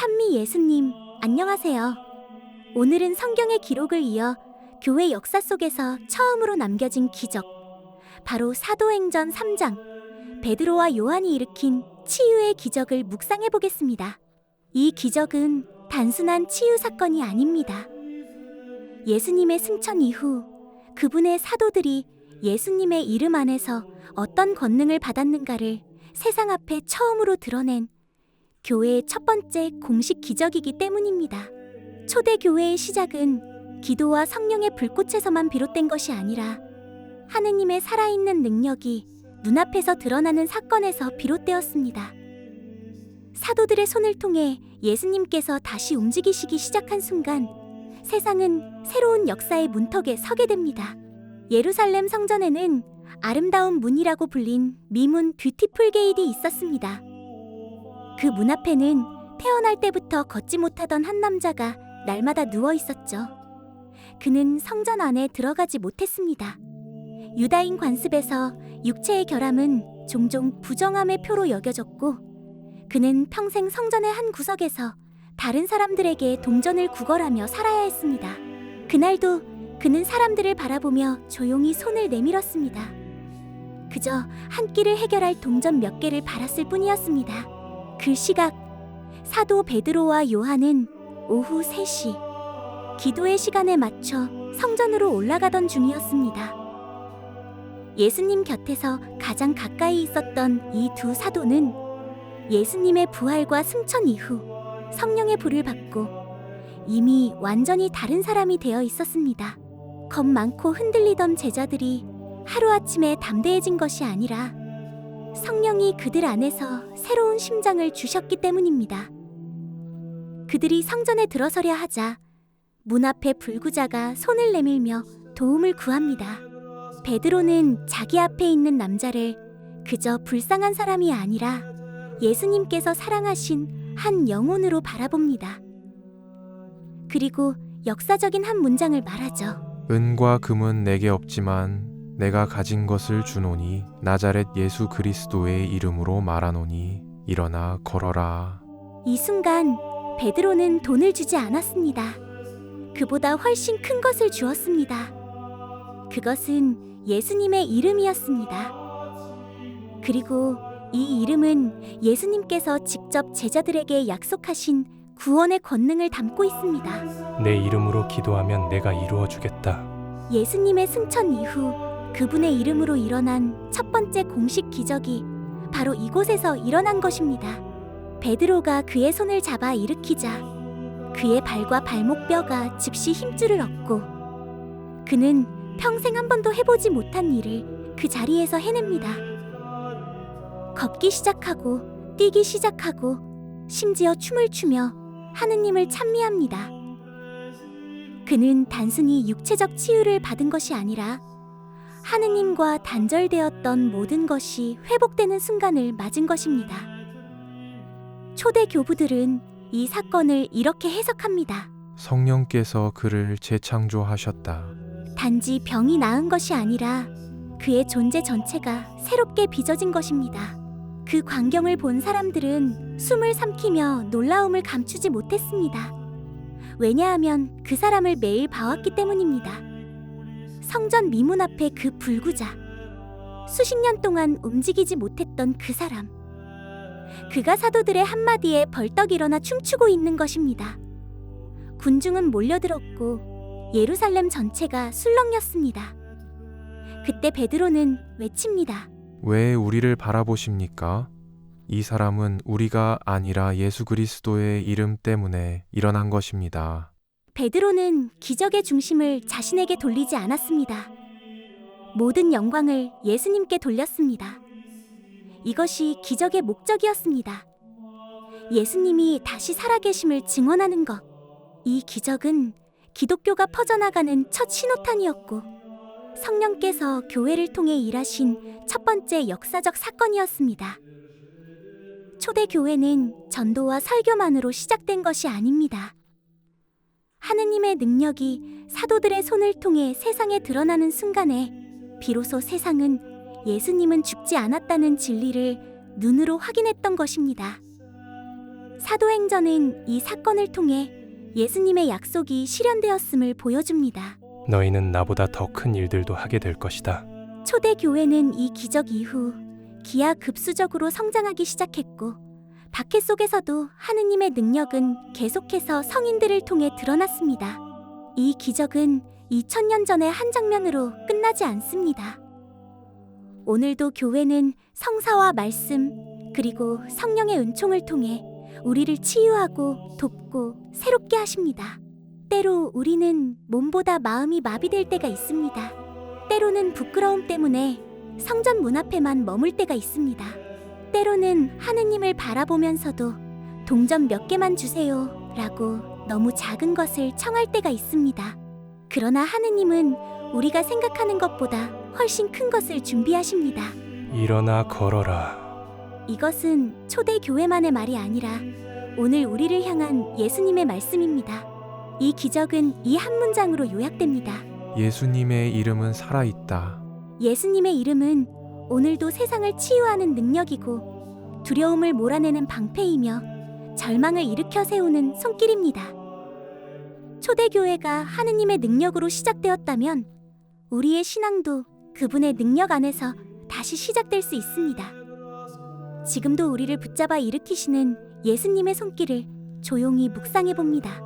찬미 예수님, 안녕하세요. 오늘은 성경의 기록을 이어 교회 역사 속에서 처음으로 남겨진 기적, 바로 사도행전 3장, 베드로와 요한이 일으킨 치유의 기적을 묵상해 보겠습니다. 이 기적은 단순한 치유 사건이 아닙니다. 예수님의 승천 이후 그분의 사도들이 예수님의 이름 안에서 어떤 권능을 받았는가를 세상 앞에 처음으로 드러낸 교회의 첫 번째 공식 기적이기 때문입니다. 초대 교회의 시작은 기도와 성령의 불꽃에서만 비롯된 것이 아니라 하느님의 살아있는 능력이 눈앞에서 드러나는 사건에서 비롯되었습니다. 사도들의 손을 통해 예수님께서 다시 움직이시기 시작한 순간 세상은 새로운 역사의 문턱에 서게 됩니다. 예루살렘 성전에는 아름다운 문이라고 불린 미문 뷰티풀 게이트이 있었습니다. 그 문 앞에는 태어날 때부터 걷지 못하던 한 남자가 날마다 누워 있었죠. 그는 성전 안에 들어가지 못했습니다. 유다인 관습에서 육체의 결함은 종종 부정함의 표로 여겨졌고 그는 평생 성전의 한 구석에서 다른 사람들에게 동전을 구걸하며 살아야 했습니다. 그날도 그는 사람들을 바라보며 조용히 손을 내밀었습니다. 그저 한 끼를 해결할 동전 몇 개를 바랐을 뿐이었습니다. 그 시각 사도 베드로와 요한은 오후 3시 기도의 시간에 맞춰 성전으로 올라가던 중이었습니다. 예수님 곁에서 가장 가까이 있었던 이 두 사도는 예수님의 부활과 승천 이후 성령의 불을 받고 이미 완전히 다른 사람이 되어 있었습니다. 겁 많고 흔들리던 제자들이 하루아침에 담대해진 것이 아니라 성령이 그들 안에서 새로운 심장을 주셨기 때문입니다. 그들이 성전에 들어서려 하자 문 앞에 불구자가 손을 내밀며 도움을 구합니다. 베드로는 자기 앞에 있는 남자를 그저 불쌍한 사람이 아니라 예수님께서 사랑하신 한 영혼으로 바라봅니다. 그리고 역사적인 한 문장을 말하죠. 은과 금은 내게 없지만 내가 가진 것을 주노니 나자렛 예수 그리스도의 이름으로 말하노니 일어나 걸어라. 이 순간 베드로는 돈을 주지 않았습니다. 그보다 훨씬 큰 것을 주었습니다. 그것은 예수님의 이름이었습니다. 그리고 이 이름은 예수님께서 직접 제자들에게 약속하신 구원의 권능을 담고 있습니다. 내 이름으로 기도하면 내가 이루어 주겠다. 예수님의 승천 이후 그분의 이름으로 일어난 첫 번째 공식 기적이 바로 이곳에서 일어난 것입니다. 베드로가 그의 손을 잡아 일으키자 그의 발과 발목 뼈가 즉시 힘줄을 얻고 그는 평생 한 번도 해보지 못한 일을 그 자리에서 해냅니다. 걷기 시작하고 뛰기 시작하고 심지어 춤을 추며 하느님을 찬미합니다. 그는 단순히 육체적 치유를 받은 것이 아니라 하느님과 단절되었던 모든 것이 회복되는 순간을 맞은 것입니다. 초대 교부들은 이 사건을 이렇게 해석합니다. 성령께서 그를 재창조하셨다. 단지 병이 나은 것이 아니라 그의 존재 전체가 새롭게 빚어진 것입니다. 그 광경을 본 사람들은 숨을 삼키며 놀라움을 감추지 못했습니다. 왜냐하면 그 사람을 매일 봐왔기 때문입니다. 성전 미문 앞에 그 불구자, 수십 년 동안 움직이지 못했던 그 사람, 그가 사도들의 한마디에 벌떡 일어나 춤추고 있는 것입니다. 군중은 몰려들었고 예루살렘 전체가 술렁였습니다. 그때 베드로는 외칩니다. 왜 우리를 바라보십니까? 이 사람은 우리가 아니라 예수 그리스도의 이름 때문에 일어난 것입니다. 베드로는 기적의 중심을 자신에게 돌리지 않았습니다. 모든 영광을 예수님께 돌렸습니다. 이것이 기적의 목적이었습니다. 예수님이 다시 살아계심을 증언하는 것. 이 기적은 기독교가 퍼져나가는 첫 신호탄이었고 성령께서 교회를 통해 일하신 첫 번째 역사적 사건이었습니다. 초대 교회는 전도와 설교만으로 시작된 것이 아닙니다. 하느님의 능력이 사도들의 손을 통해 세상에 드러나는 순간에 비로소 세상은 예수님은 죽지 않았다는 진리를 눈으로 확인했던 것입니다. 사도행전은 이 사건을 통해 예수님의 약속이 실현되었음을 보여줍니다. 너희는 나보다 더 큰 일들도 하게 될 것이다. 초대교회는 이 기적 이후 기하급수적으로 성장하기 시작했고, 박해 속에서도 하느님의 능력은 계속해서 성인들을 통해 드러났습니다. 이 기적은 2000년 전의 한 장면으로 끝나지 않습니다. 오늘도 교회는 성사와 말씀, 그리고 성령의 은총을 통해 우리를 치유하고 돕고 새롭게 하십니다. 때로 우리는 몸보다 마음이 마비될 때가 있습니다. 때로는 부끄러움 때문에 성전 문 앞에만 머물 때가 있습니다. 때로는 하느님을 바라보면서도 동전 몇 개만 주세요 라고 너무 작은 것을 청할 때가 있습니다. 그러나 하느님은 우리가 생각하는 것보다 훨씬 큰 것을 준비하십니다. 일어나 걸어라. 이것은 초대교회만의 말이 아니라 오늘 우리를 향한 예수님의 말씀입니다. 이 기적은 이 한 문장으로 요약됩니다. 예수님의 이름은 살아있다. 예수님의 이름은 오늘도 세상을 치유하는 능력이고, 두려움을 몰아내는 방패이며 절망을 일으켜 세우는 손길입니다. 초대교회가 하느님의 능력으로 시작되었다면 우리의 신앙도 그분의 능력 안에서 다시 시작될 수 있습니다. 지금도 우리를 붙잡아 일으키시는 예수님의 손길을 조용히 묵상해 봅니다.